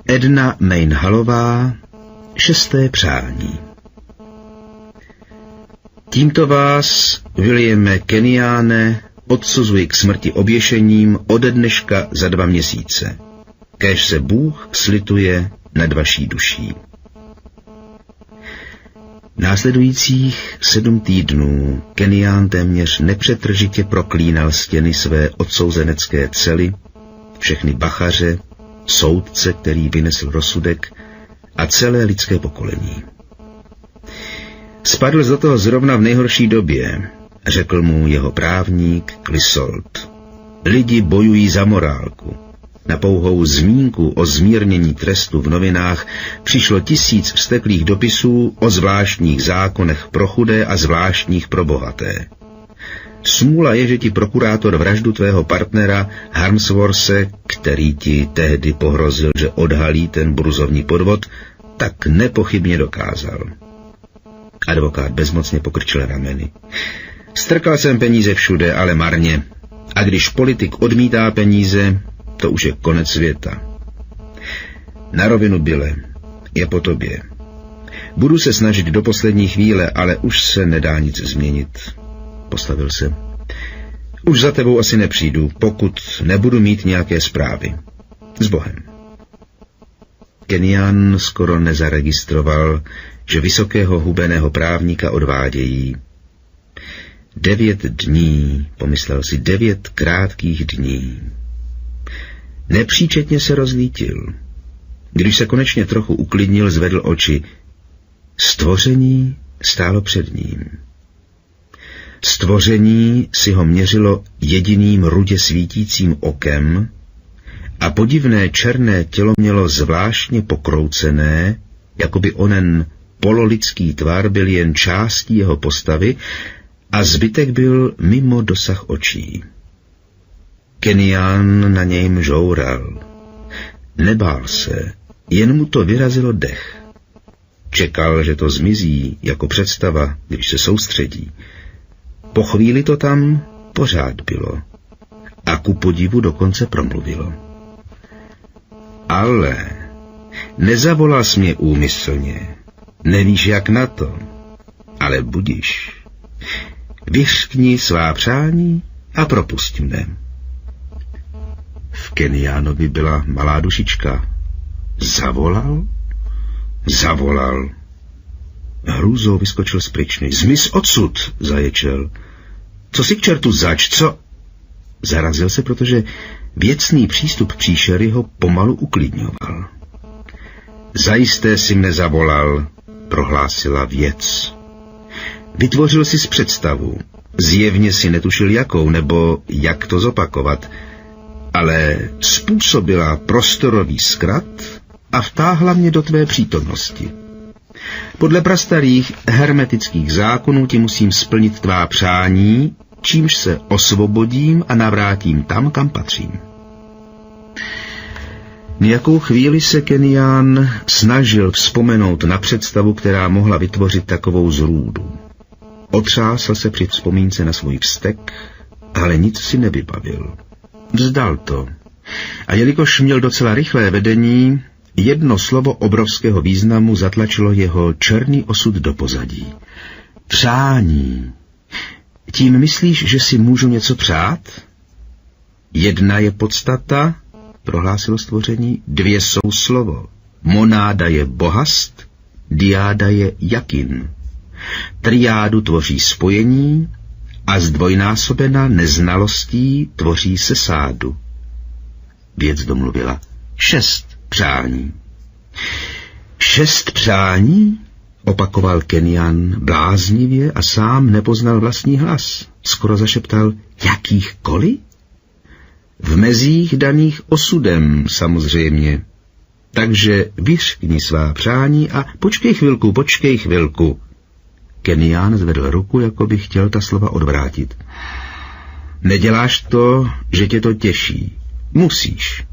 Edna Mainhallová, 6. přání. Tímto vás, Williame Kenniane, odsuzuji k smrti oběšením ode dneška za 2 měsíce. Kéž se Bůh slituje nad vaší duší. Následujících 7 týdnů Kennian téměř nepřetržitě proklínal stěny své odsouzenecké cely, všechny bachaře, soudce, který vynesl rozsudek, a celé lidské pokolení. Spadl do toho zrovna v nejhorší době, řekl mu jeho právník Clissold. Lidi bojují za morálku. Na pouhou zmínku o zmírnění trestu v novinách přišlo 1000 vzteklých dopisů o zvláštních zákonech pro chudé a zvláštních pro bohaté. Smůla je, že ti prokurátor vraždu tvého partnera Harmsworthe, který ti tehdy pohrozil, že odhalí ten bruzovní podvod, tak nepochybně dokázal. Advokát bezmocně pokrčil rameny. Strkal jsem peníze všude, ale marně. A když politik odmítá peníze, to už je konec světa. Na rovinu, Bille, je po tobě. Budu se snažit do poslední chvíle, ale už se nedá nic změnit. Postavil se. Už za tebou asi nepřijdu, pokud nebudu mít nějaké zprávy. S Bohem. Kennian skoro nezaregistroval, že vysokého hubeného právníka odvádějí. 9 dní, pomyslel si, 9 krátkých dní. Nepříčetně se rozlítil. Když se konečně trochu uklidnil, zvedl oči. Stvoření stálo před ním. Stvoření si ho měřilo jediným rudě svítícím okem a podivné černé tělo mělo zvláštně pokroucené, jako by onen pololidský tvar byl jen částí jeho postavy a zbytek byl mimo dosah očí. Kennian na nějm žoural. Nebál se, jen mu to vyrazilo dech. Čekal, že to zmizí jako představa, když se soustředí. Po chvíli to tam pořád bylo a ku podivu dokonce promluvilo. Ale nezavolal jsi mě úmyslně. Nevíš, jak na to, ale budiš. Vyřkni svá přání a propusť mne. V Kennianovi byla malá dušička. Zavolal? Zavolal. Hrůzou vyskočil z pryčny. Zmiz odsud, zaječel. Co si k čertu zač, co? Zarazil se, protože věcný přístup příšery ho pomalu uklidňoval. Zajisté si mne zavolal, prohlásila věc. Vytvořil si z představu. Zjevně si netušil jakou, nebo jak to zopakovat, ale způsobila prostorový zkrat a vtáhla mě do tvé přítomnosti. Podle prastarých hermetických zákonů ti musím splnit tvá přání, čímž se osvobodím a navrátím tam, kam patřím. Nějakou chvíli se Kennian snažil vzpomenout na představu, která mohla vytvořit takovou zrůdu. Otřásl se při vzpomínce na svůj vztek, ale nic si nevybavil. Vzdal to. A jelikož měl docela rychlé vedení, jedno slovo obrovského významu zatlačilo jeho černý osud do pozadí. Přání. Tím myslíš, že si můžu něco přát? 1 je podstata, prohlásilo stvoření, 2 jsou slovo. Monáda je bohast, diáda je jakin. Triádu tvoří spojení a zdvojnásobena neznalostí tvoří sesádu. Věc domluvila. 6 přání. 6 přání? Opakoval Kennian bláznivě a sám nepoznal vlastní hlas. Skoro zašeptal, jakýchkoliv? V mezích daných osudem, samozřejmě. Takže vyřkni svá přání a počkej chvilku. Kennian zvedl ruku, jako by chtěl ta slova odvrátit. Neděláš to, že tě to těší. Musíš.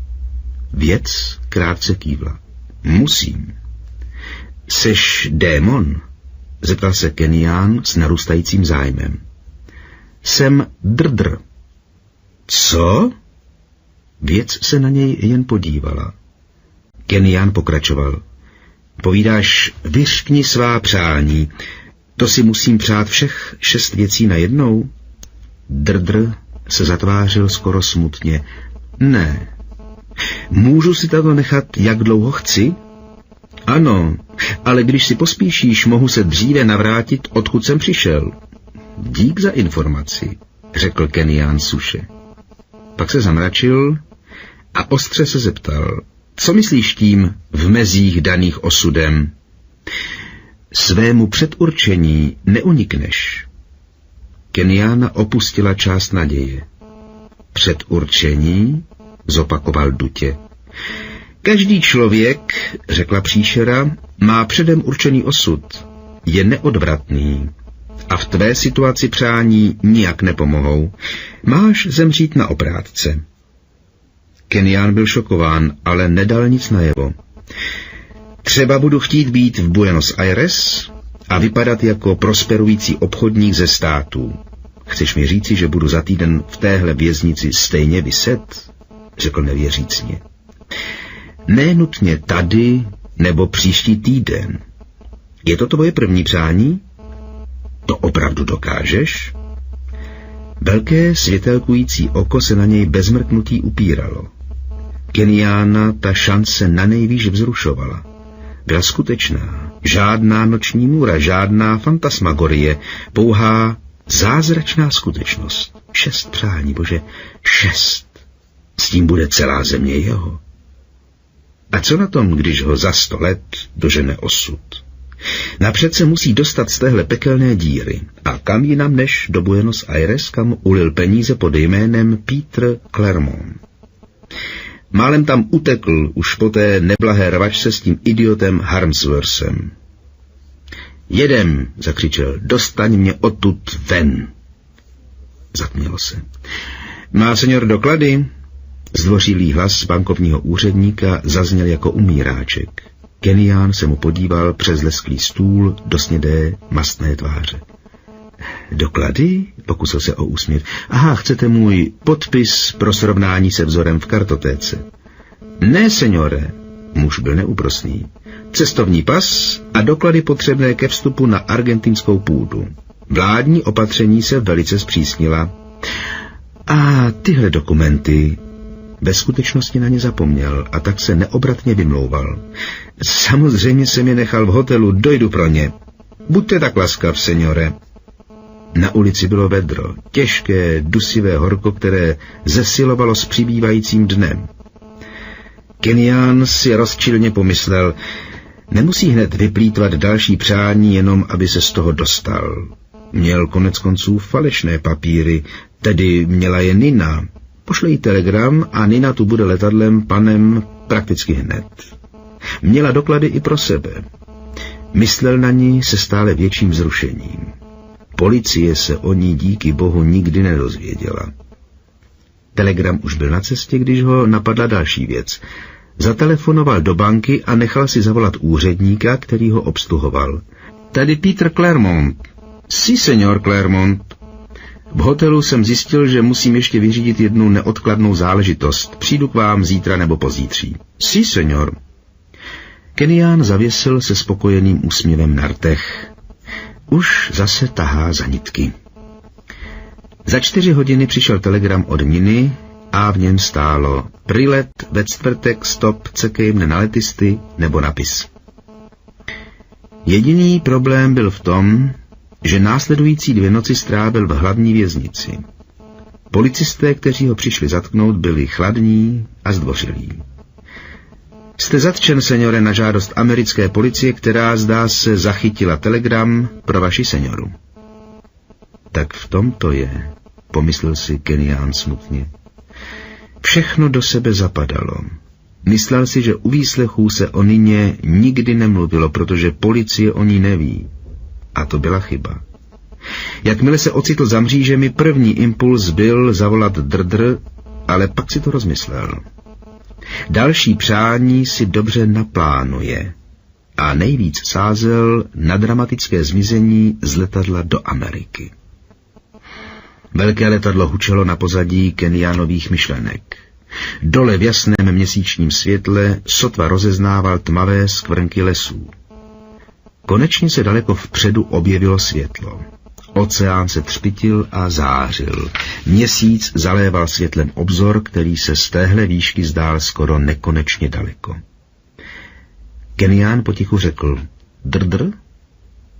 Věc krátce kývla. Musím. Seš démon? Zeptal se Kennian s narůstajícím zájmem. Jsem Drdr. Co? Věc se na něj jen podívala. Kenián pokračoval. Povídáš, vyřkni svá přání. To si musím přát všech 6 věcí najednou? Drdr se zatvářil skoro smutně. Ne. Můžu si to nechat, jak dlouho chci? Ano, ale když si pospíšíš, mohu se dříve navrátit, odkud jsem přišel. Dík za informaci, řekl Kenián suše. Pak se zamračil a ostře se zeptal. Co myslíš tím v mezích daných osudem? Svému předurčení neunikneš. Keniána opustila část naděje. Předurčení? Zopakoval dutě. Každý člověk, řekla příšera, má předem určený osud. Je neodvratný. A v tvé situaci přání nijak nepomohou. Máš zemřít na oprátce. Kenián byl šokován, ale nedal nic najevo. Třeba budu chtít být v Buenos Aires a vypadat jako prosperující obchodník ze států. Chceš mi říci, že budu za týden v téhle věznici stejně viset? Řekl nevěřícně. Ne nutně tady nebo příští týden. Je to tvoje první přání? To opravdu dokážeš? Velké světelkující oko se na něj bez mrknutí upíralo. Keniána ta šance na nejvýš vzrušovala. Byla skutečná, žádná noční můra, žádná fantasmagorie, pouhá zázračná skutečnost. 6 přání, bože, 6. S tím bude celá země jeho. A co na tom, když ho za 100 let dožene osud? Napřed se musí dostat z téhle pekelné díry. A kam jinam než do Buenos Aires, kam ulil peníze pod jménem Peter Clermont. Málem tam utekl už po té neblahé rvačce s tím idiotem Harmsworthem. Jedem, zakřičel, dostaň mě odtud ven. Zatmělo se. Má senior doklady? Zdvořilý hlas bankovního úředníka zazněl jako umíráček. Kenián se mu podíval přes lesklý stůl do snědé mastné tváře. Doklady? Pokusil se o úsměv. Aha, chcete můj podpis pro srovnání se vzorem v kartotéce. Ne, seniore, muž byl neúprosný. Cestovní pas a doklady potřebné ke vstupu na argentinskou půdu. Vládní opatření se velice zpřísnila. A tyhle dokumenty... Ve skutečnosti na ně zapomněl a tak se neobratně vymlouval. Samozřejmě jsem je nechal v hotelu, dojdu pro ně. Buďte tak laskav, seniore. Na ulici bylo vedro, těžké, dusivé horko, které zesilovalo s přibývajícím dnem. Kenián si rozčilně pomyslel, nemusí hned vyplýtvat další přání, jenom aby se z toho dostal. Měl konec konců falešné papíry, tedy měla je Nina. Pošle jí telegram a Nina tu bude letadlem panem prakticky hned. Měla doklady i pro sebe. Myslel na ní se stále větším vzrušením. Policie se o ní díky bohu nikdy nedozvěděla. Telegram už byl na cestě, když ho napadla další věc. Zatelefonoval do banky a nechal si zavolat úředníka, který ho obsluhoval. Tady Peter Clermont. Si, senior Clermont. V hotelu jsem zjistil, že musím ještě vyřídit jednu neodkladnou záležitost. Přijdu k vám zítra nebo pozítří. Si, senior. Kenián zavěsil se spokojeným úsměvem na rtech. Už zase tahá za nitky. Za 4 hodiny přišel telegram od Niny a v něm stálo Prilet ve čtvrtek, stop, cekejmne na letisty nebo napis. Jediný problém byl v tom, že následující 2 noci strávil v hlavní věznici. Policisté, kteří ho přišli zatknout, byli chladní a zdvořilí. Jste zatčen, seniore, na žádost americké policie, která, zdá se, zachytila telegram pro vaši senioru. Tak v tom to je, pomyslel si Kenián smutně. Všechno do sebe zapadalo. Myslel si, že u výslechů se o Nině nikdy nemluvilo, protože policie o ní neví. A to byla chyba. Jakmile se ocitl za mřížemi, první impuls byl zavolat Drdr, ale pak si to rozmyslel. Další přání si dobře naplánuje a nejvíc sázel na dramatické zmizení z letadla do Ameriky. Velké letadlo hučelo na pozadí Keniánových myšlenek. Dole v jasném měsíčním světle sotva rozeznával tmavé skvrnky lesů. Konečně se daleko vpředu objevilo světlo. Oceán se třpitil a zářil. Měsíc zaléval světlem obzor, který se z téhle výšky zdál skoro nekonečně daleko. Kenián potichu řekl drdr.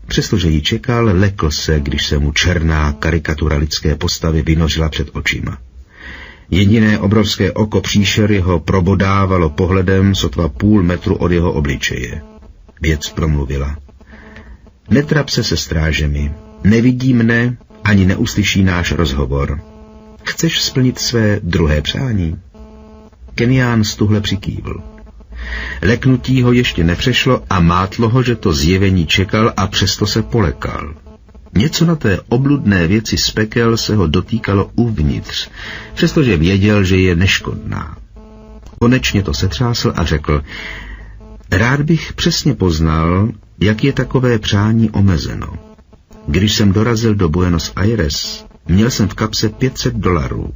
Přestože ji čekal, lekl se, když se mu černá karikatura lidské postavy vynořila před očima. Jediné obrovské oko příšery ho probodávalo pohledem sotva půl metru od jeho obličeje. Věc promluvila. Netrap se strážemi, nevidí mne, ani neuslyší náš rozhovor. Chceš splnit své druhé přání? Kenián stuhle přikývl. Leknutí ho ještě nepřešlo a mátlo ho, že to zjevení čekal a přesto se polekal. Něco na té obludné věci z pekel se ho dotýkalo uvnitř, přestože věděl, že je neškodná. Konečně to setřásl a řekl, rád bych přesně poznal, jak je takové přání omezeno. Když jsem dorazil do Buenos Aires, měl jsem v kapse $500.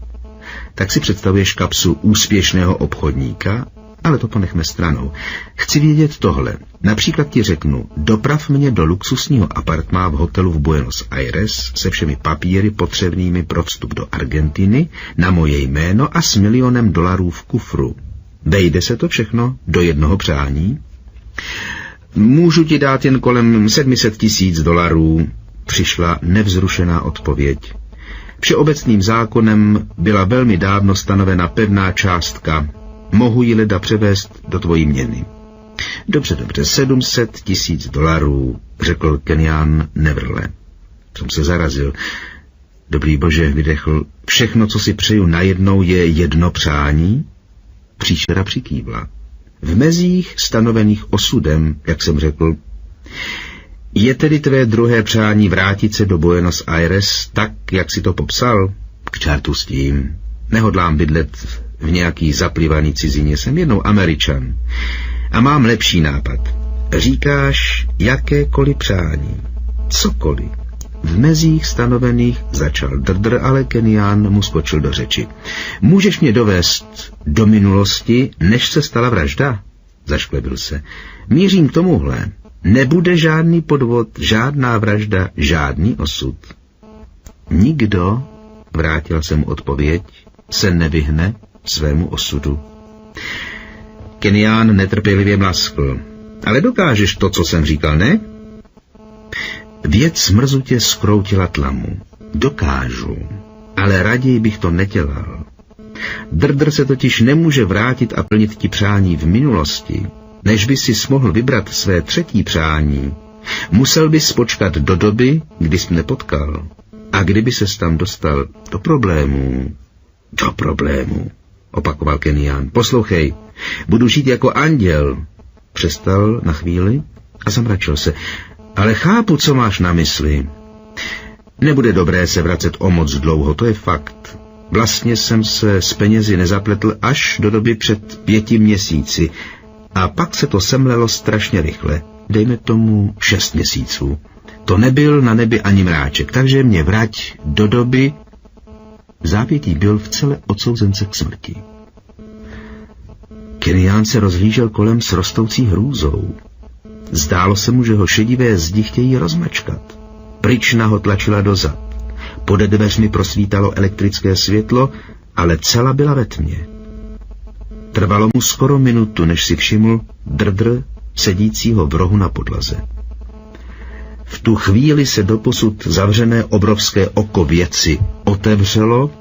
Tak si představuješ kapsu úspěšného obchodníka? Ale to ponechme stranou. Chci vědět tohle. Například ti řeknu, doprav mě do luxusního apartmá v hotelu v Buenos Aires se všemi papíry potřebnými pro vstup do Argentiny na moje jméno a s $1 milion v kufru. Vejde se to všechno do jednoho přání? Můžu ti dát jen kolem $700,000, přišla nevzrušená odpověď. Všeobecným zákonem byla velmi dávno stanovena pevná částka. Mohu ji leda převést do tvojí měny. Dobře, $700,000, řekl Kenián nevrle. Jsem se zarazil. Dobrý bože, vydechl, všechno, co si přeju najednou, je jedno přání? Příšera přikývla. V mezích stanovených osudem, jak jsem řekl. Je tedy tvé druhé přání vrátit se do Buenos Aires tak, jak si to popsal? K čartu s tím. Nehodlám bydlet v nějaký zaplivaný cizině, jsem jednou Američan. A mám lepší nápad. Říkáš jakékoliv přání. Cokoliv. V mezích stanovených začal drdr, ale Kenián mu skočil do řeči. Můžeš mě dovést do minulosti, než se stala vražda? Zašklebil se. Mířím k tomuhle. Nebude žádný podvod, žádná vražda, žádný osud. Nikdo, vrátil jsem mu odpověď, se nevyhne svému osudu. Kenián netrpělivě mlaskl. Ale dokážeš to, co jsem říkal, ne? Věc smrzutě skroutila tlamu. Dokážu, ale raději bych to nedělal. Drdr se totiž nemůže vrátit a plnit ti přání v minulosti. Než by si mohl vybrat své třetí přání, musel bys počkat do doby, kdy jsi mne potkal. A kdyby ses tam dostal do problémů, opakoval Kenián. Poslouchej, budu žít jako anděl. Přestal na chvíli a zamračil se. Ale chápu, co máš na mysli. Nebude dobré se vracet o moc dlouho, to je fakt. Vlastně jsem se s penězi nezapletl až do doby před 5 měsíci. A pak se to semlelo strašně rychle. Dejme tomu 6 měsíců. To nebyl na nebi ani mráček, takže mě vrať do doby. Zápětí byl vcele odsouzence k smrti. Kenián se rozhlížel kolem s rostoucí hrůzou. Zdálo se mu, že ho šedivé zdi chtějí rozmačkat. Pryčna ho tlačila dozad. Pode dveřmi prosvítalo elektrické světlo, ale cela byla ve tmě. Trvalo mu skoro minutu, než si všiml drdr sedícího v rohu na podlaze. V tu chvíli se doposud zavřené obrovské oko věci otevřelo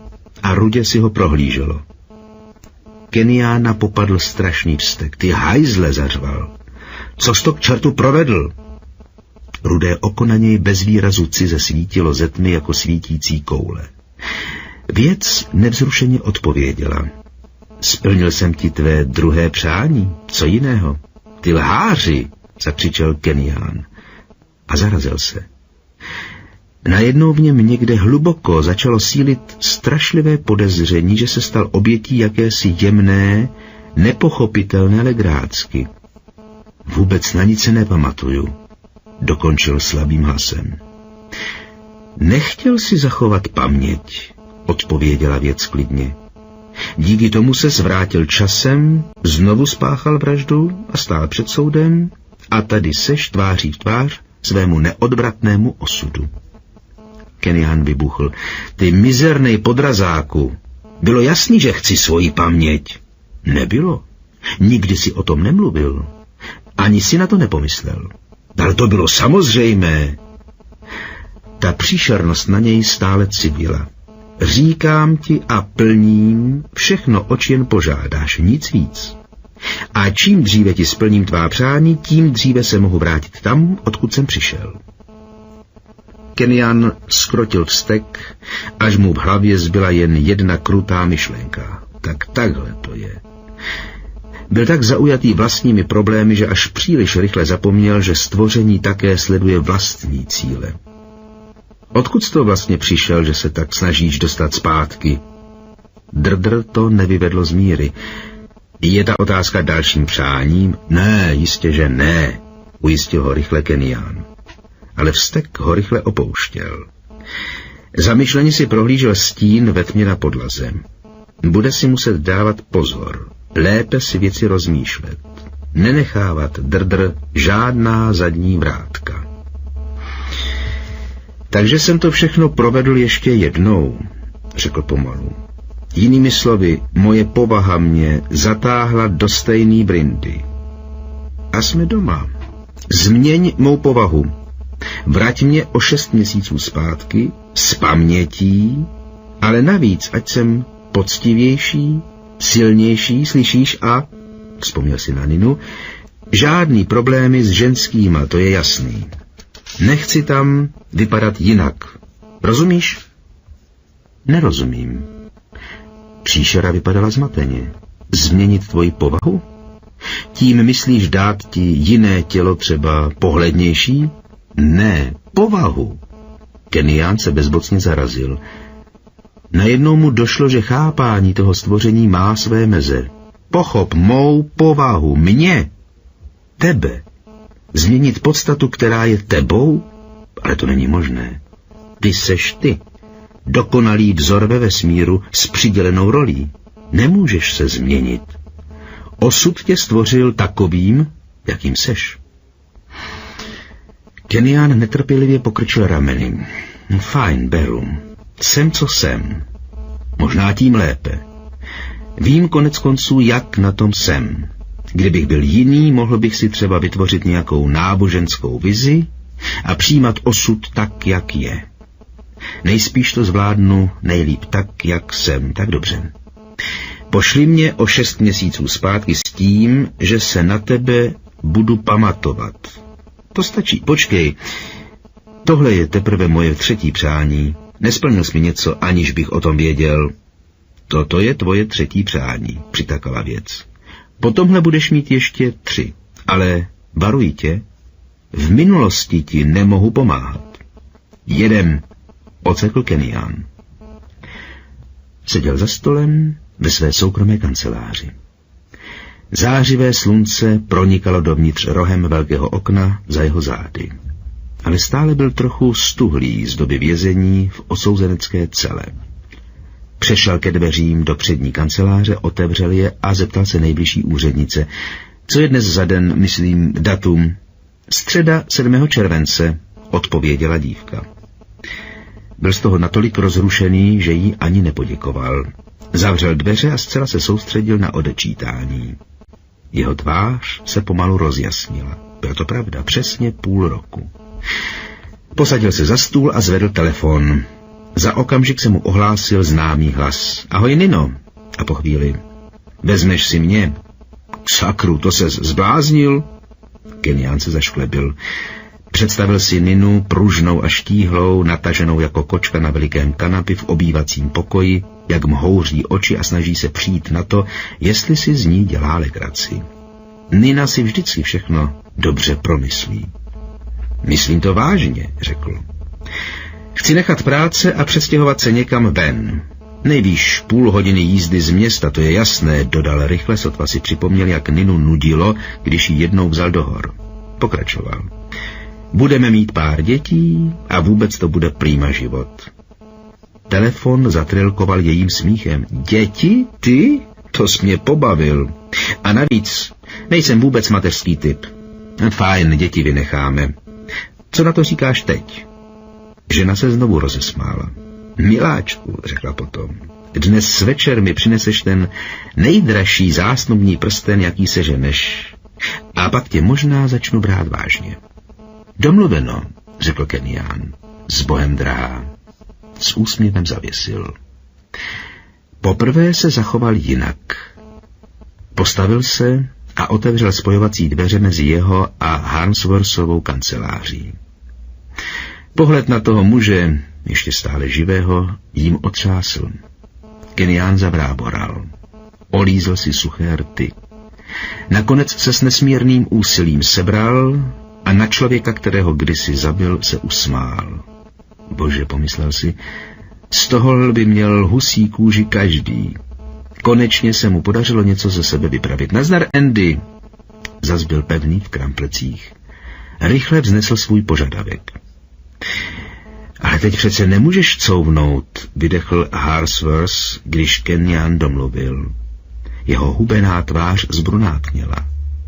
a rudě si ho prohlíželo. Keniána popadl strašný vztek. Ty hajzle, zařval. Což to k čertu provedl? Rudé oko na něj bez výrazu cize svítilo ze tmy jako svítící koule. Věc nevzrušeně odpověděla. Splnil jsem ti tvé druhé přání. Co jiného? Ty lháři, zakřičel Kenián. A zarazil se. Najednou v něm někde hluboko začalo sílit strašlivé podezření, že se stal obětí jakési jemné, nepochopitelné legrácky. Vůbec na nic se nepamatuju, dokončil slabým hlasem. Nechtěl si zachovat paměť, odpověděla věc klidně. Díky tomu se zvrátil časem, znovu spáchal vraždu a stál před soudem a tady seš tváří v tvář svému neodvratnému osudu. Kenian vybuchl. Ty mizernej podrazáku, bylo jasný, že chci svoji paměť. Nebylo. Nikdy si o tom nemluvil. Ani si na to nepomyslel. Ale to bylo samozřejmé. Ta příšernost na něj stále civila. Říkám ti a plním všechno, oč jen požádáš, nic víc. A čím dříve ti splním tvá přání, tím dříve se mohu vrátit tam, odkud jsem přišel. Kenian skrotil vztek, až mu v hlavě zbyla jen jedna krutá myšlenka. Tak takhle to je. Byl tak zaujatý vlastními problémy, že až příliš rychle zapomněl, že stvoření také sleduje vlastní cíle. Odkud jsi to vlastně přišel, že se tak snažíš dostat zpátky? Drdr to nevyvedlo z míry. Je ta otázka dalším přáním? Ne, jistě, že ne, ujistil ho rychle Kenian. Ale vztek ho rychle opouštěl. Zamyšleně si prohlížel stín ve tmě na podlaze. Bude si muset dávat pozor, lépe si věci rozmýšlet, nenechávat Drdr žádná zadní vrátka. Takže jsem to všechno provedl ještě jednou, řekl pomalu. Jinými slovy, moje povaha mě zatáhla do stejný brindy. A jsme doma. Změň mou povahu. Vrať mě o 6 měsíců zpátky, s pamětí, ale navíc, ať jsem poctivější, silnější, slyšíš, a, vzpomněl si na Ninu, žádný problémy s ženskýma, to je jasný. Nechci tam vypadat jinak. Rozumíš? Nerozumím. Příšera vypadala zmateně. Změnit tvoji povahu? Tím myslíš dát ti jiné tělo, třeba pohlednější? Ne, povahu. Kenian se bezmocně zarazil. Najednou mu došlo, že chápání toho stvoření má své meze. Pochop mou povahu, mě, tebe. Změnit podstatu, která je tebou? Ale to není možné. Ty seš ty. Dokonalý vzor ve vesmíru s přidělenou rolí. Nemůžeš se změnit. Osud tě stvořil takovým, jakým seš. Kenian netrpělivě pokrčil rameny. Fajn, beru. Jsem, co jsem. Možná tím lépe. Vím konec konců, jak na tom jsem. Kdybych byl jiný, mohl bych si třeba vytvořit nějakou náboženskou vizi a přijímat osud tak, jak je. Nejspíš to zvládnu nejlíp tak, jak jsem. Tak dobře. Pošli mě o 6 měsíců zpátky s tím, že se na tebe budu pamatovat. To stačí. Počkej. Tohle je teprve moje 3. přání. Nesplnil jsi mi něco, aniž bych o tom věděl. Toto je tvoje 3. přání, přitakala věc. Potomhle budeš mít ještě 3, ale varuji tě, v minulosti ti nemohu pomáhat. Jedem, ocekl Kenian. Seděl za stolem ve své soukromé kanceláři. Zářivé slunce pronikalo dovnitř rohem velkého okna za jeho zády. Ale stále byl trochu stuhlý z doby vězení v osouzenecké cele. Přešel ke dveřím do přední kanceláře, otevřel je a zeptal se nejbližší úřednice. Co je dnes za den, myslím, datum? Středa 7. července, odpověděla dívka. Byl z toho natolik rozrušený, že jí ani nepoděkoval. Zavřel dveře a zcela se soustředil na odečítání. Jeho tvář se pomalu rozjasnila. Byla to pravda, přesně půl roku. Posadil se za stůl a zvedl telefon. Za okamžik se mu ohlásil známý hlas. Ahoj, Nino. A po chvíli. Vezmeš si mě? Sakru, to ses zbláznil? Kenian se zašklebil. Představil si Ninu pružnou a štíhlou, nataženou jako kočka na velikém kanapi v obývacím pokoji, jak mhouří oči a snaží se přijít na to, jestli si z ní dělá legraci. Nina si vždycky všechno dobře promyslí. Myslím to vážně, řekl. Chci nechat práce a přestěhovat se někam ven. Nejvíš půl hodiny jízdy z města, to je jasné, dodal rychle, sotva si připomněl, jak Ninu nudilo, když ji jednou vzal do hor. Pokračoval. Budeme mít pár dětí a vůbec to bude prýma život. Telefon zatrilkoval jejím smíchem. Děti? Ty? To jsi mě pobavil. A navíc nejsem vůbec mateřský typ. Fajn, děti vynecháme. Co na to říkáš teď? Žena se znovu rozesmála. Miláčku, řekla potom, dnes večer mi přineseš ten nejdražší zásnubní prsten, jaký seženeš. A pak tě možná začnu brát vážně. Domluveno, řekl Kenián. S Bohem, drahá. S úsměvem zavěsil. Poprvé se zachoval jinak. Postavil se a otevřel spojovací dveře mezi jeho a Harmsworthovou kanceláří. Pohled na toho muže, ještě stále živého, jim otřásl. Kenián zavráboral. Olízl si suché rty. Nakonec se s nesmírným úsilím sebral a na člověka, kterého kdysi zabil, se usmál. Bože, pomyslel si, z toho by měl husí kůži každý. Konečně se mu podařilo něco ze sebe vypravit. Nazdar, Andy! Zas byl pevný v kramplecích. Rychle vznesl svůj požadavek. Ale teď přece nemůžeš couvnout, vydechl Harmsworth, když Kenián domluvil. Jeho hubená tvář zbrunátněla.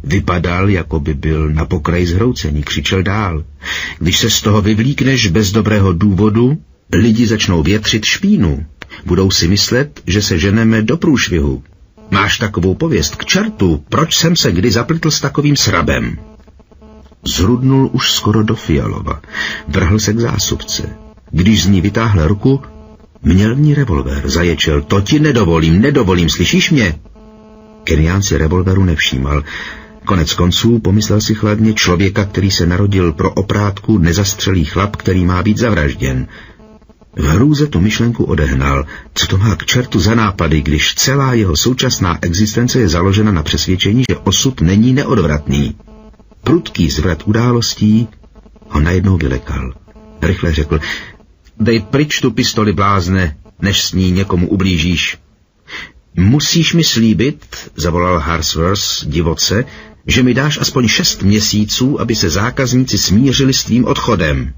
Vypadal, jako by byl na pokraji zhroucení, křičel dál. Když se z toho vyvlíkneš bez dobrého důvodu, lidi začnou větřit špínu. Budou si myslet, že se ženeme do průšvihu. Máš takovou pověst, k čertu, proč jsem se kdy zapletl s takovým srabem? Zhrudnul už skoro do Fialova. Vrhl se k zásupce. Když z ní vytáhl ruku, měl v ní revolver. Zaječel, to ti nedovolím, slyšíš mě? Kenián si revolveru nevšímal. Konec konců, pomyslel si chladně, člověka, který se narodil pro oprátku, nezastřelí chlap, který má být zavražděn. V hrůze tu myšlenku odehnal. Co to má k čertu za nápady, když celá jeho současná existence je založena na přesvědčení, že osud není neodvratný. Prudký zvrat událostí ho najednou vylekal. Rychle řekl, dej pryč tu pistoli, blázne, než s ní někomu ublížíš. Musíš mi slíbit, zavolal Harmsworth divoce, že mi dáš aspoň 6 měsíců, aby se zákazníci smířili s tvým odchodem.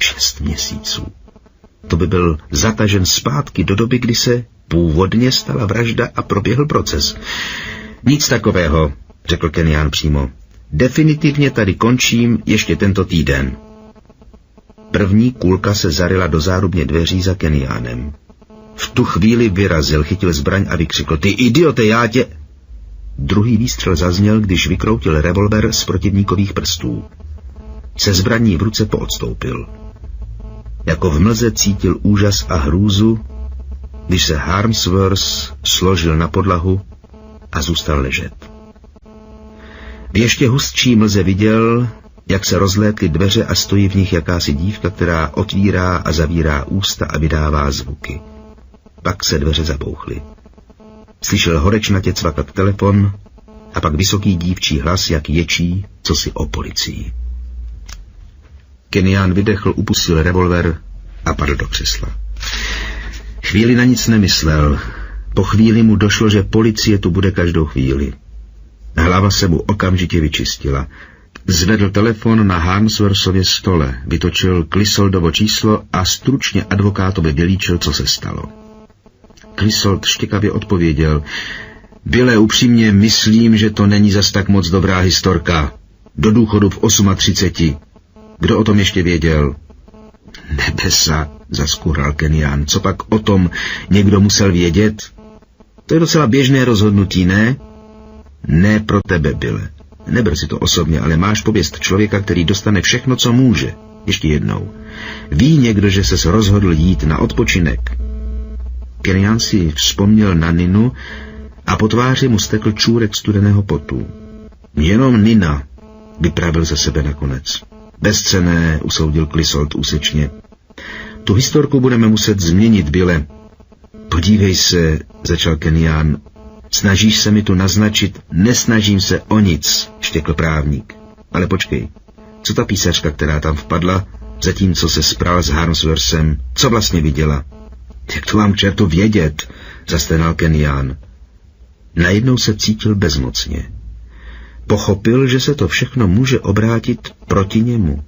6 měsíců. To by byl zatažen zpátky do doby, kdy se původně stala vražda a proběhl proces. Nic takového, řekl Kenián přímo. Definitivně tady končím ještě tento týden. První kulka se zaryla do zárubně dveří za Keniánem. V tu chvíli vyrazil, chytil zbraň a vykřikl, ty idiote, já tě... Druhý výstřel zazněl, když vykroutil revolver z protivníkových prstů. Se zbraní v ruce poodstoupil. Jako v mlze cítil úžas a hrůzu, když se Harmsworth složil na podlahu a zůstal ležet. V ještě hustší mlze viděl, jak se rozlétly dveře a stojí v nich jakási dívka, která otvírá a zavírá ústa a vydává zvuky. Pak se dveře zabouchly. Slyšel horečnatě cvakat telefon a pak vysoký dívčí hlas, jak ječí, co si o policii. Kenián vydechl, upustil revolver a padl do křesla. Chvíli na nic nemyslel. Po chvíli mu došlo, že policie tu bude každou chvíli. Hlava se mu okamžitě vyčistila. Zvedl telefon na Harmsworthově stole, vytočil Clissoldovo číslo a stručně advokátovi vylíčil, co se stalo. Clissold štěkavě odpověděl, Byle, upřímně myslím, že to není zas tak moc dobrá historka. Do důchodu v 38. Kdo o tom ještě věděl? Nebesa, zaskural Kenián, co pak o tom někdo musel vědět? To je docela běžné rozhodnutí, ne? Ne pro tebe, Byle. Neber si to osobně, ale máš pověst člověka, který dostane všechno, co může. Ještě jednou. Ví někdo, že ses rozhodl jít na odpočinek? Kenián si vzpomněl na Ninu a po tváři mu stekl čůrek studeného potu. Jenom Nina, vypravil ze sebe nakonec. Bezcenné, usoudil Clissold úsečně. Tu historku budeme muset změnit, Byle. Podívej se, začal Kenián. Snažíš se mi tu naznačit? Nesnažím se o nic, štěkl právník. Ale počkej, co ta písařka, která tam vpadla, zatímco se spral s Harmsworthem, co vlastně viděla? Jak to mám k čertu vědět, zastenal Kenián. Najednou se cítil bezmocně. Pochopil, že se to všechno může obrátit proti němu.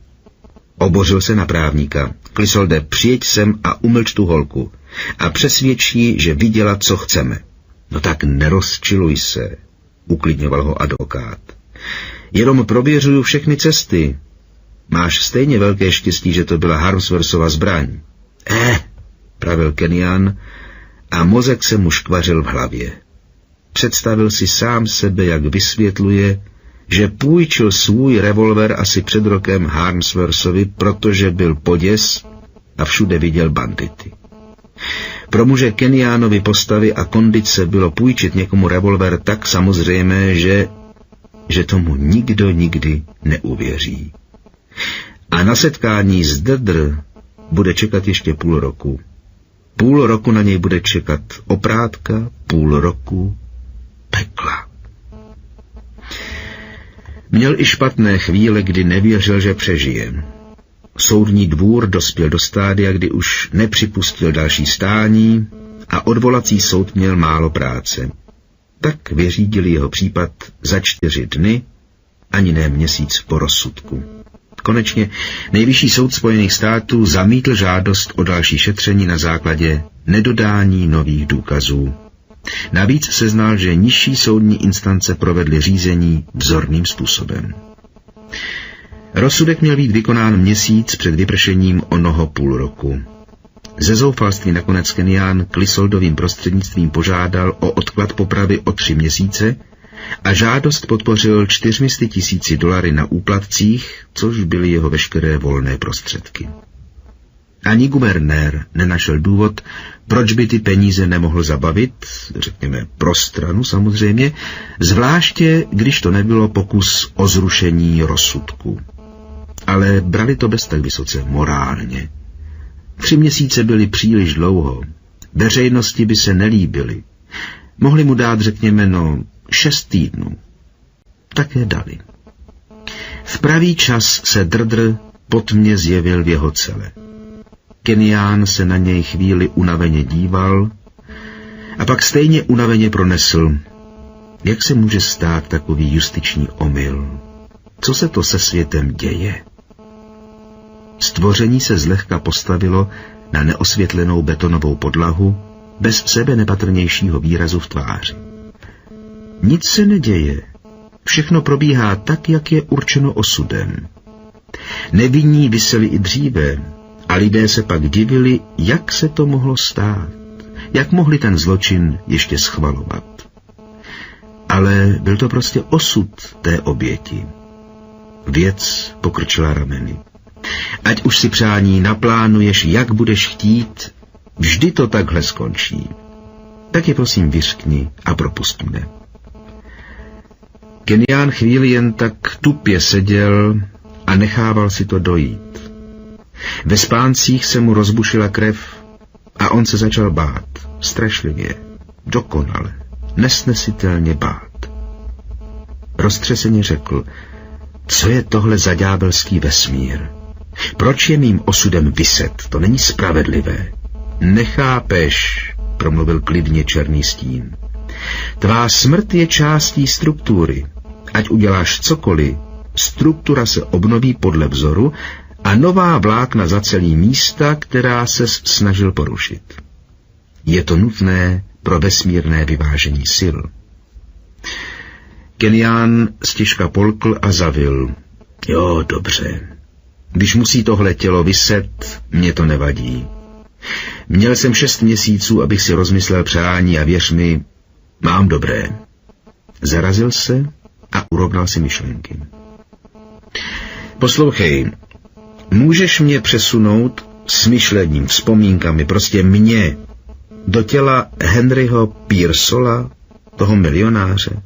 Obořil se na právníka. Clisolde, přijeď sem a umlč tu holku. A přesvědčí, že viděla, co chceme. No tak nerozčiluj se, uklidňoval ho advokát. Jenom prověřuju všechny cesty. Máš stejně velké štěstí, že to byla Harmsworthova zbraň. Pravil Kenyan a mozek se mu škvařil v hlavě. Představil si sám sebe, jak vysvětluje, že půjčil svůj revolver asi před rokem Harmsworthovi, protože byl poděs a všude viděl bandity. Pro muže Kenyanovy postavy a kondice bylo půjčit někomu revolver tak samozřejmé, že tomu nikdo nikdy neuvěří. A na setkání s Drdr bude čekat ještě půl roku. Půl roku na něj bude čekat oprátka, půl roku pekla. Měl i špatné chvíle, kdy nevěřil, že přežije. Soudní dvůr dospěl do stádia, kdy už nepřipustil další stání a odvolací soud měl málo práce. Tak vyřídili jeho případ za 4 dny, ani ne měsíc po rozsudku. Konečně Nejvyšší soud Spojených států zamítl žádost o další šetření na základě nedodání nových důkazů. Navíc seznal, že nižší soudní instance provedly řízení vzorným způsobem. Rozsudek měl být vykonán měsíc před vypršením onoho půl roku. Ze zoufalství nakonec Kenyan Clisoldovým prostřednictvím požádal o odklad popravy o 3 měsíce a žádost podpořil $400,000 na úplatcích, což byly jeho veškeré volné prostředky. Ani guvernér nenašel důvod, proč by ty peníze nemohl zabavit, řekněme pro stranu samozřejmě, zvláště když to nebylo pokus o zrušení rozsudku. Ale brali to bez tak vysoce morálně. 3 měsíce byly příliš dlouho, veřejnosti by se nelíbily. Mohli mu dát, řekněme, 6 týdnů. Také dali. V pravý čas se Drdr potmě zjevil v jeho cele. Kenyan se na něj chvíli unaveně díval a pak stejně unaveně pronesl, jak se může stát takový justiční omyl. Co se to se světem děje? Stvoření se zlehka postavilo na neosvětlenou betonovou podlahu bez sebe nepatrnějšího výrazu v tváři. Nic se neděje. Všechno probíhá tak, jak je určeno osudem. Nevinní viseli i dříve a lidé se pak divili, jak se to mohlo stát, jak mohli ten zločin ještě schvalovat. Ale byl to prostě osud té oběti. Věc pokrčila rameny. Ať už si přání naplánuješ, jak budeš chtít, vždy to takhle skončí. Tak je prosím vyřkni a propust mne. Kenyan chvíli jen tak tupě seděl a nechával si to dojít. Ve spáncích se mu rozbušila krev a on se začal bát. Strašlivě, dokonale, nesnesitelně bát. Roztřeseně řekl, co je tohle za ďábelský vesmír? Proč je mým osudem viset? To není spravedlivé. Nechápeš, promluvil klidně černý stín. Tvá smrt je částí struktury. Ať uděláš cokoliv, struktura se obnoví podle vzoru a nová vlákna zacelí místa, která se snažil porušit. Je to nutné pro vesmírné vyvážení sil. Kenyan stěžka polkl a zavil. Jo, dobře. Když musí tohle tělo viset, mě to nevadí. Měl jsem 6 měsíců, abych si rozmyslel přání a věř mi, mám dobré. Zarazil se a urovnal si myšlenky. Poslouchej, můžeš mě přesunout s myšlením, vzpomínkami, prostě mě, do těla Henryho Pearsola, toho milionáře?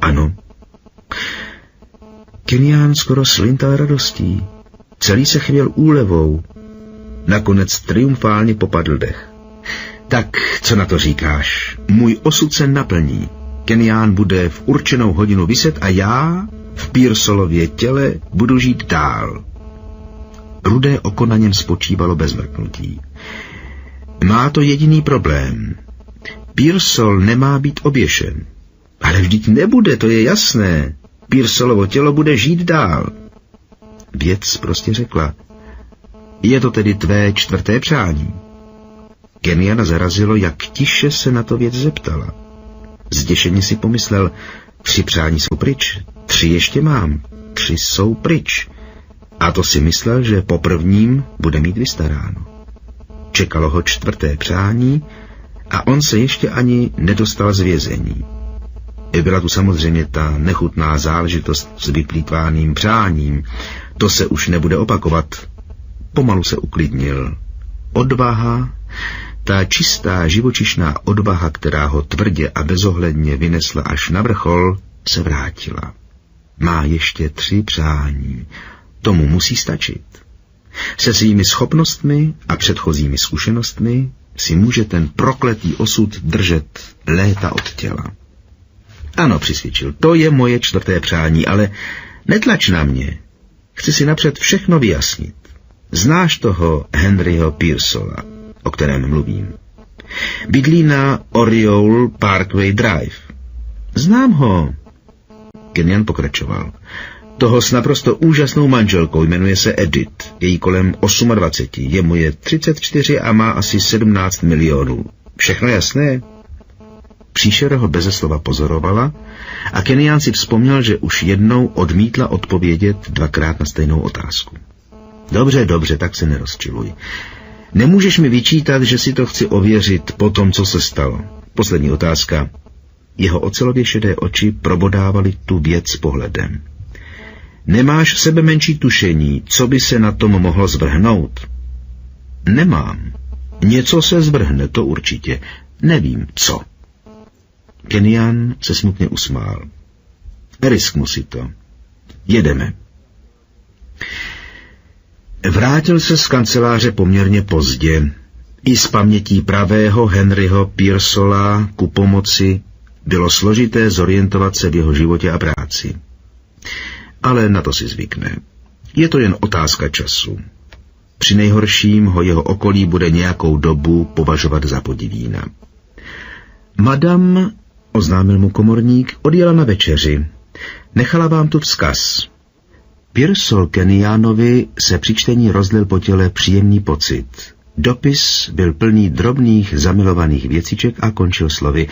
Ano. Kenyan skoro slintal radostí. Celý se chvěl úlevou. Nakonec triumfálně popadl dech. Tak, co na to říkáš? Můj osud se naplní. Kenyan bude v určenou hodinu viset a já v Pearsolově těle budu žít dál. Rudé oko na něm spočívalo bez mrknutí. Má to jediný problém. Pearsol nemá být oběšen. Ale vždyť nebude, to je jasné. Pearsolovo tělo bude žít dál. Věc prostě řekla. Je to tedy tvé čtvrté přání? Keniana zarazilo, jak tiše se na to věc zeptala. Zděšeně si pomyslel, 3 přání jsou pryč, 3 ještě mám, 3 jsou pryč. A to si myslel, že po prvním bude mít vystaráno. Čekalo ho 4. přání a on se ještě ani nedostal z vězení. Byla tu samozřejmě ta nechutná záležitost s vyplýtvaným přáním. To se už nebude opakovat. Pomalu se uklidnil. Odvaha, ta čistá živočišná odvaha, která ho tvrdě a bezohledně vynesla až na vrchol, se vrátila. Má ještě 3 přání. Tomu musí stačit. Se svými schopnostmi a předchozími zkušenostmi si může ten prokletý osud držet léta od těla. Ano, přisvědčil, to je moje 4. přání, ale netlač na mě. Chci si napřed všechno vyjasnit. Znáš toho Henryho Pearsola, o kterém mluvím? Bydlí na Oriole Parkway Drive. Znám ho. Kenyan pokračoval. Toho s naprosto úžasnou manželkou, jmenuje se Edith, je jí kolem 28, je mu je 34 a má asi 17 milionů. Všechno jasné? Příšera ho beze slova pozorovala a Kenyan si vzpomněl, že už jednou odmítla odpovědět 2krát na stejnou otázku. Dobře, tak se nerozčiluj. Nemůžeš mi vyčítat, že si to chci ověřit po tom, co se stalo. Poslední otázka. Jeho ocelově šedé oči probodávaly tu věc pohledem. Nemáš sebe menší tušení, co by se na tom mohlo zvrhnout? Nemám. Něco se zvrhne, to určitě. Nevím, co. Kenyan se smutně usmál. Risknu si to. Jedeme. Vrátil se z kanceláře poměrně pozdě. I z pamětí pravého Henryho Pearsola ku pomoci bylo složité zorientovat se v jeho životě a práci. Ale na to si zvykne. Je to jen otázka času. Při nejhorším ho jeho okolí bude nějakou dobu považovat za podivína. Madam, oznámil mu komorník, odjela na večeři. Nechala vám tu vzkaz. Pearsall Kenyanovi se při čtení rozlil po těle příjemný pocit. Dopis byl plný drobných zamilovaných věciček a končil slovy.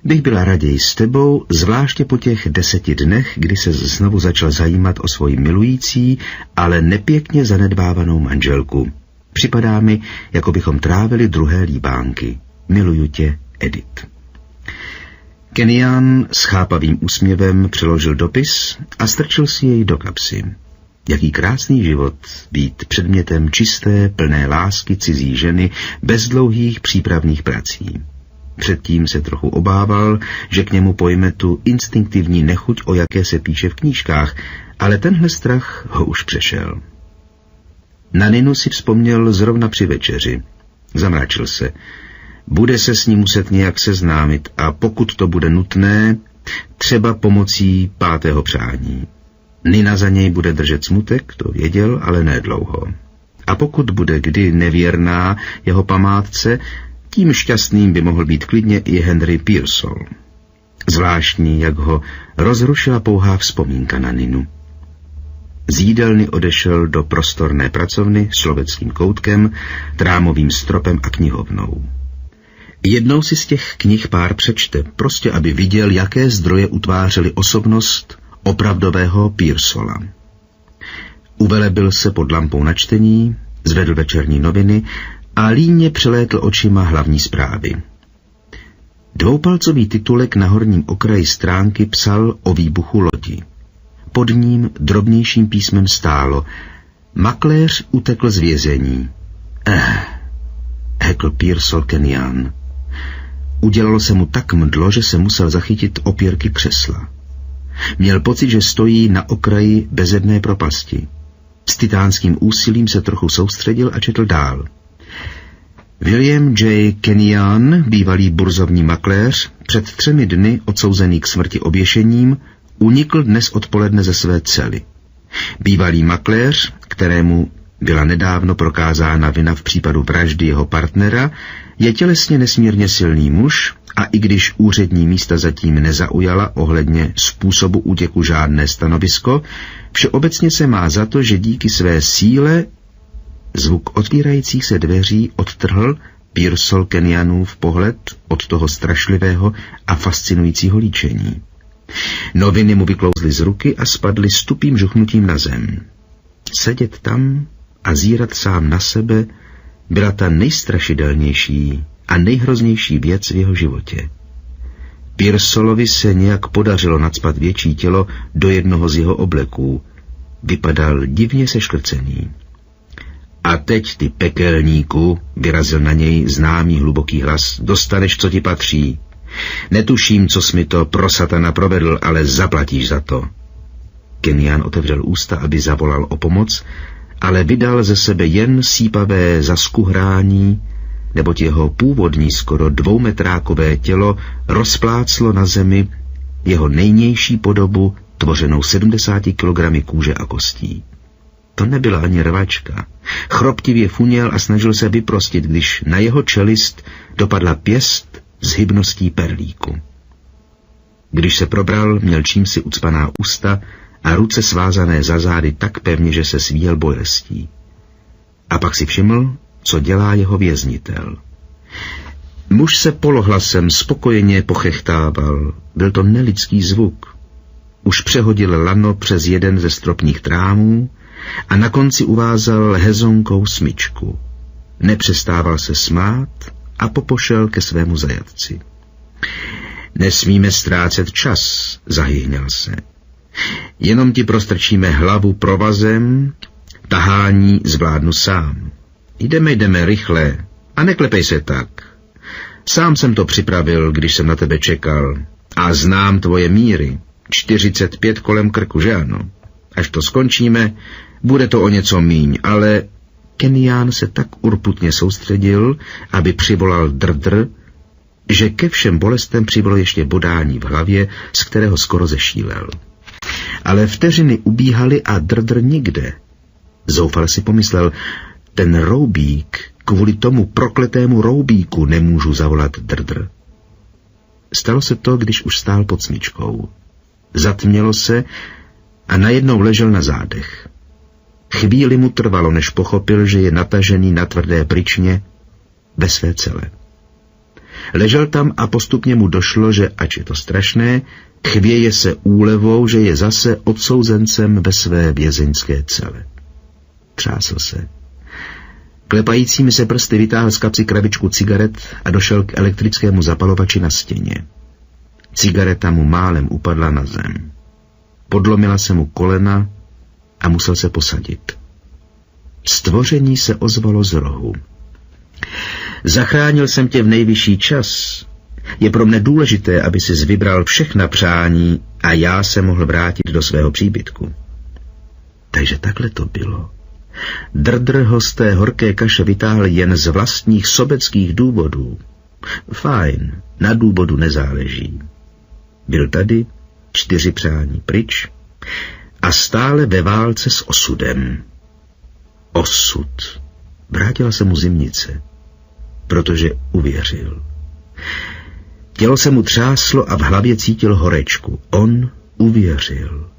Bych byla raději s tebou, zvláště po těch 10 dnech, kdy se znovu začal zajímat o svoji milující, ale nepěkně zanedbávanou manželku. Připadá mi, jako bychom trávili druhé líbánky. Miluju tě, Edith. Kenyan s chápavým úsměvem přeložil dopis a strčil si jej do kapsy. Jaký krásný život být předmětem čisté, plné lásky cizí ženy bez dlouhých přípravných prací. Předtím se trochu obával, že k němu pojme tu instinktivní nechuť, o jaké se píše v knížkách, ale tenhle strach ho už přešel. Na Ninu si vzpomněl zrovna při večeři. Zamračil se. Bude se s ní muset nějak seznámit a pokud to bude nutné, třeba pomocí 5. přání. Nina za něj bude držet smutek, to věděl, ale ne dlouho. A pokud bude kdy nevěrná jeho památce, tím šťastným by mohl být klidně i Henry Pearsall. Zvláštní, jak ho rozrušila pouhá vzpomínka na Ninu. Z jídelny odešel do prostorné pracovny s loveckým koutkem, trámovým stropem a knihovnou. Jednou si z těch knih pár přečte, prostě aby viděl, jaké zdroje utvářely osobnost opravdového Pearsalla. Uvelebil se pod lampou na čtení, zvedl večerní noviny a líně přelétl očima hlavní zprávy. Dvoupalcový titulek na horním okraji stránky psal o výbuchu lodi. Pod ním drobnějším písmem stálo: Makléř utekl z vězení. Řekl Pearsall Kenyan. Udělalo se mu tak mdlo, že se musel zachytit opěrky křesla. Měl pocit, že stojí na okraji bezedné propasti. S titánským úsilím se trochu soustředil a četl dál. William J. Kenyan, bývalý burzovní makléř, před 3 dny odsouzený k smrti oběšením, unikl dnes odpoledne ze své cely. Bývalý makléř, kterému byla nedávno prokázána vina v případu vraždy jeho partnera, je tělesně nesmírně silný muž a i když úřední místa zatím nezaujala ohledně způsobu útěku žádné stanovisko, všeobecně se má za to, že díky své síle Zvuk otvírajících se dveří odtrhl Pearsall Kenyanův pohled od toho strašlivého a fascinujícího líčení. Noviny mu vyklouzly z ruky a spadly s tupým žuchnutím na zem. Sedět tam a zírat sám na sebe byla ta nejstrašidelnější a nejhroznější věc v jeho životě. Pearsallovi se nějak podařilo nacpat větší tělo do jednoho z jeho obleků. Vypadal divně seškrcený. A teď, ty pekelníku, vyrazil na něj známý hluboký hlas, dostaneš, co ti patří. Netuším, co jsi mi to pro satana provedl, ale zaplatíš za to. Kenyan otevřel ústa, aby zavolal o pomoc, ale vydal ze sebe jen sípavé zaskuhrání, neboť jeho původní skoro 2metrákové tělo rozpláclo na zemi jeho nejnější podobu, tvořenou 70 kilogramy kůže a kostí. To nebyla ani rvačka. Chroptivě funěl a snažil se vyprostit, když na jeho čelist dopadla pěst s hybností perlíku. Když se probral, měl čímsi ucpaná ústa a ruce svázané za zády tak pevně, že se svíjel bolestí. A pak si všiml, co dělá jeho věznitel. Muž se polohlasem spokojeně pochechtával. Byl to nelidský zvuk. Už přehodil lano přes jeden ze stropních trámů a na konci uvázal hezonkou smyčku. Nepřestával se smát a popošel ke svému zajatci. Nesmíme ztrácet čas, zahyhněl se. Jenom ti prostrčíme hlavu provazem, tahání zvládnu sám. Jdeme rychle a neklepej se tak. Sám jsem to připravil, když jsem na tebe čekal a znám tvoje míry. 45 kolem krku, že ano? Až to skončíme, bude to o něco míň, ale Kenyan se tak urputně soustředil, aby přivolal drdr, že ke všem bolestem přibylo ještě bodání v hlavě, z kterého skoro zešílel. Ale vteřiny ubíhaly a drdr nikde. Zoufale si pomyslel, ten roubík, kvůli tomu prokletému roubíku nemůžu zavolat drdr. Stalo se to, když už stál pod smyčkou. Zatmělo se a najednou ležel na zádech. Chvíli mu trvalo, než pochopil, že je natažený na tvrdé pryčně ve své cele. Ležel tam a postupně mu došlo, že ač je to strašné, chvěje se úlevou, že je zase odsouzencem ve své vězeňské cele. Třásl se. Klepajícími se prsty vytáhl z kapsy krabičku cigaret a došel k elektrickému zapalovači na stěně. Cigareta mu málem upadla na zem. Podlomila se mu kolena a musel se posadit. Stvoření se ozvalo z rohu. Zachránil jsem tě v nejvyšší čas. Je pro mne důležité, aby sis vybral všechna přání a já se mohl vrátit do svého příbytku. Takže takhle to bylo. Drdr ho z té horké kaše vytáhl jen z vlastních sobeckých důvodů. Fajn, na důvodu nezáleží. Byl tady, 4 přání pryč a stále ve válce s osudem. Osud. Vrátila se mu zimnice, protože uvěřil. Tělo se mu třáslo a v hlavě cítil horečku. On uvěřil.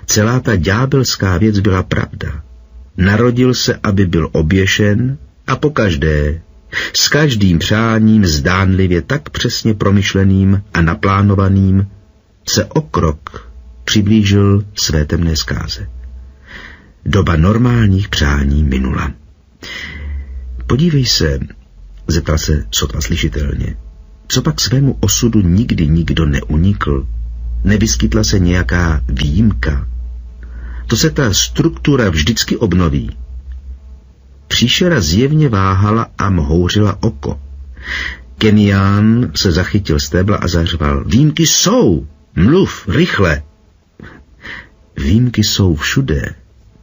Celá ta ďábelská věc byla pravda. Narodil se, aby byl oběšen a pokaždé, s každým přáním zdánlivě tak přesně promyšleným a naplánovaným, se o krok přiblížil své temné zkáze. Doba normálních přání minula. Podívej se, zeptal se sotva slyšitelně, co pak svému osudu nikdy nikdo neunikl? Nevyskytla se nějaká výjimka? To se ta struktura vždycky obnoví. Příšera zjevně váhala a mhouřila oko. Kenyan se zachytil stébla a zařval. Výjimky jsou! Mluv, rychle! Výjimky jsou všude,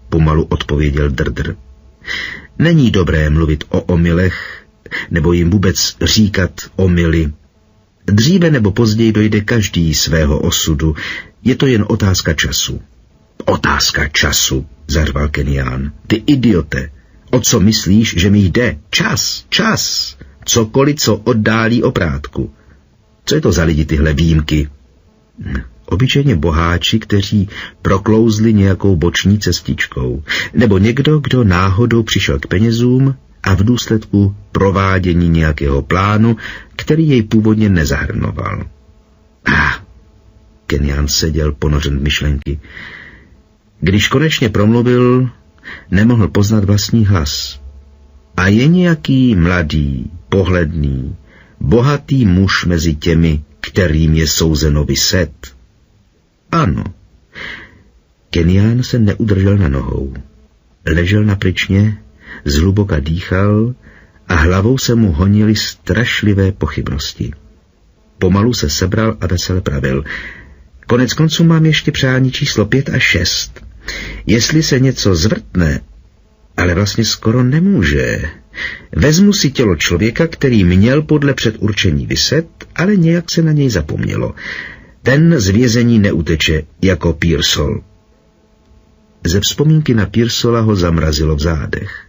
pomalu odpověděl drdr. Není dobré mluvit o omylech, nebo jim vůbec říkat omyly. Dříve nebo později dojde každý svého osudu. Je to jen otázka času. Otázka času, zařval Kenyan. Ty idiote, o co myslíš, že mi jde? Čas. Cokoliv, co oddálí oprátku. Co je to za lidi tyhle výjimky? Obyčejně boháči, kteří proklouzli nějakou boční cestičkou, nebo někdo, kdo náhodou přišel k penězům a v důsledku provádění nějakého plánu, který jej původně nezahrnoval. Kenyan seděl ponořen v myšlenky. Když konečně promluvil, nemohl poznat vlastní hlas. A je nějaký mladý, pohledný, bohatý muž mezi těmi, kterým je souzeno viset? Ano. Kenyan se neudržel na nohou. Ležel na pryčně, zhluboka dýchal a hlavou se mu honily strašlivé pochybnosti. Pomalu se sebral a vesele pravil. Konec konců mám ještě přání číslo 5 a 6. Jestli se něco zvrtne, ale vlastně skoro nemůže, vezmu si tělo člověka, který měl podle předurčení viset, ale nějak se na něj zapomnělo. Ten z vězení neuteče jako Pearsall. Ze vzpomínky na Pearsalla ho zamrazilo v zádech.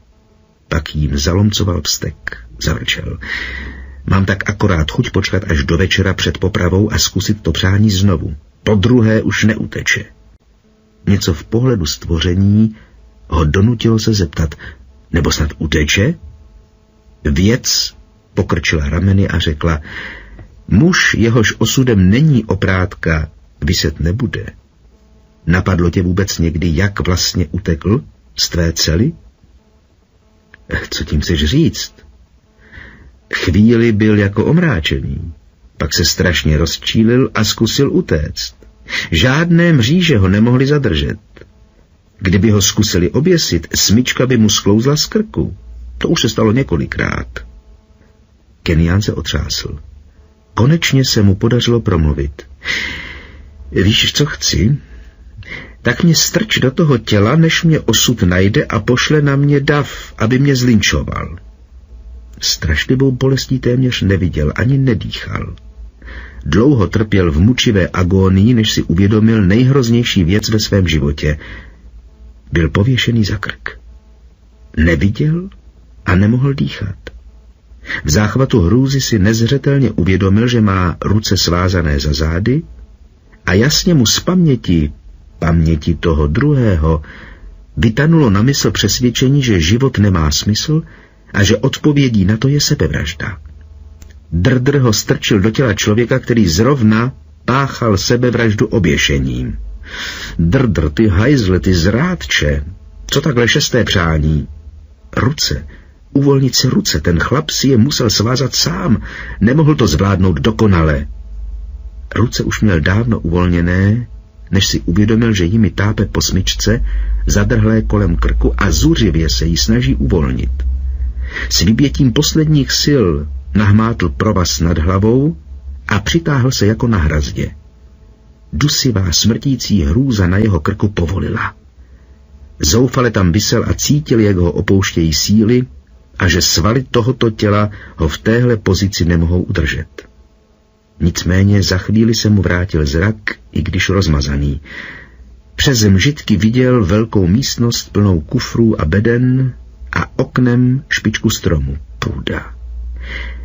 Pak jim zalomcoval vztek, zavrčel. Mám tak akorát chuť počkat až do večera před popravou a zkusit to přání znovu. Po druhé už neuteče. Něco v pohledu stvoření ho donutilo se zeptat, nebo snad uteče? Věc pokrčila rameny a řekla, muž, jehož osudem není oprátka, viset nebude. Napadlo tě vůbec někdy, jak vlastně utekl z tvé cely? Co tím chceš říct? Chvíli byl jako omráčený, pak se strašně rozčílil a zkusil utéct. Žádné mříže ho nemohli zadržet. Kdyby ho zkusili oběsit, smyčka by mu sklouzla z krku. To už se stalo několikrát. Kenyan se otřásl. Konečně se mu podařilo promluvit. Víš, co chci? Tak mě strč do toho těla, než mě osud najde a pošle na mě dav, aby mě zlinčoval. Strašlivou bolestí téměř neviděl, ani nedýchal. Dlouho trpěl v mučivé agónii, než si uvědomil nejhroznější věc ve svém životě. Byl pověšený za krk. Neviděl a nemohl dýchat. V záchvatu hrůzy si nezřetelně uvědomil, že má ruce svázané za zády a jasně mu z paměti toho druhého, vytanulo na mysl přesvědčení, že život nemá smysl a že odpovědí na to je sebevražda. Drdr ho strčil do těla člověka, který zrovna páchal sebevraždu oběšením. Drdr, ty hajzle, ty zrádče, co takhle 6. přání? Ruce, uvolnit si ruce, ten chlap si je musel svázat sám, nemohl to zvládnout dokonale. Ruce už měl dávno uvolněné, než si uvědomil, že jimi tápe po smyčce, zadrhlé kolem krku a zuřivě se jí snaží uvolnit. S vybětím posledních sil nahmátl provaz nad hlavou a přitáhl se jako na hrazdě. Dusivá smrtící hrůza na jeho krku povolila. Zoufale tam visel a cítil, jak ho opouštějí síly a že svaly tohoto těla ho v téhle pozici nemohou udržet. Nicméně za chvíli se mu vrátil zrak, i když rozmazaný. Přes mžitky viděl velkou místnost plnou kufrů a beden a oknem špičku stromu. Půda.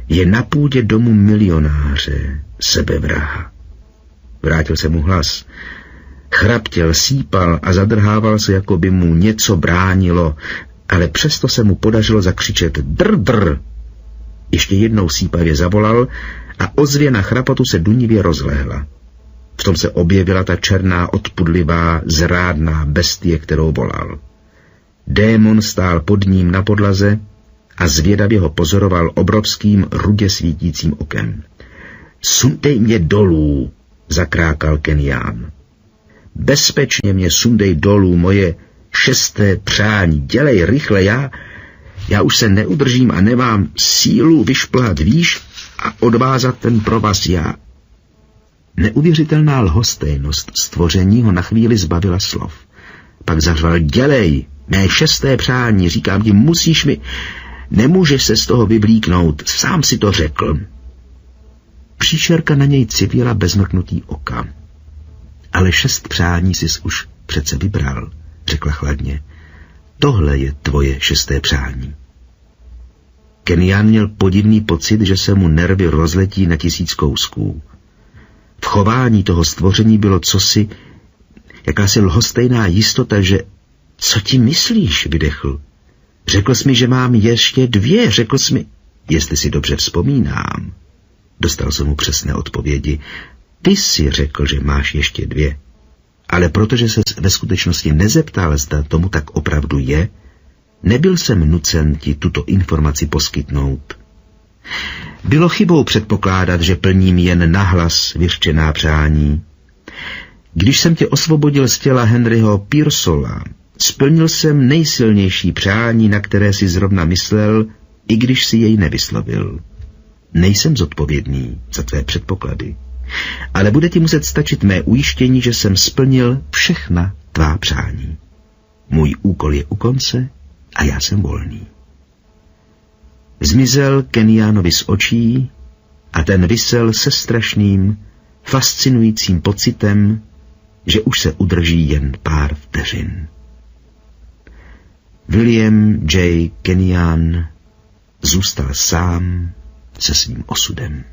Je na půdě domu milionáře, sebevraha. Vrátil se mu hlas. Chraptěl, sípal a zadrhával se, jako by mu něco bránilo, ale přesto se mu podařilo zakřičet drdr. Ještě jednou sípavě zavolal a ozvěna chrapatu se dunivě rozlehla. V tom se objevila ta černá, odpudlivá, zrádná bestie, kterou volal. Démon stál pod ním na podlaze a zvědavě ho pozoroval obrovským, rudě svítícím okem. Sundej mě dolů, zakrákal Kenyan. Bezpečně mě sundej dolů, moje 6. přání, dělej rychle, já už se neudržím a nemám sílu vyšplhat výš a odvázat ten provaz já. Neuvěřitelná lhostejnost stvoření ho na chvíli zbavila slov. Pak zařval, dělej, mé 6. přání, říkám ti, musíš mi, nemůžeš se z toho vyvlíknout, sám si to řekl. Příšerka na něj civila bez mrknutí oka. Ale 6 přání sis už přece vybral, řekla chladně. Tohle je tvoje 6. přání. Kenyan měl podivný pocit, že se mu nervy rozletí na 1000 kousků. V chování toho stvoření bylo cosi, jakási lhostejná jistota, že co ti myslíš, vydechl. Řekl jsi mi, že mám ještě 2, řekl jsi mi, jestli si dobře vzpomínám. Dostal jsem mu přesné odpovědi. Ty jsi řekl, že máš ještě 2. Ale protože se ve skutečnosti nezeptal, zda tomu tak opravdu je, nebyl jsem nucen ti tuto informaci poskytnout. Bylo chybou předpokládat, že plním jen nahlas vyřčená přání. Když jsem tě osvobodil z těla Henryho Pearsola, splnil jsem nejsilnější přání, na které si zrovna myslel, i když si jej nevyslovil. Nejsem zodpovědný za tvé předpoklady, ale bude ti muset stačit mé ujištění, že jsem splnil všechna tvá přání. Můj úkol je u konce a já jsem volný. Zmizel Kenjánovi z očí a ten visel se strašným, fascinujícím pocitem, že už se udrží jen pár vteřin. William J. Kenyon zůstal sám se svým osudem.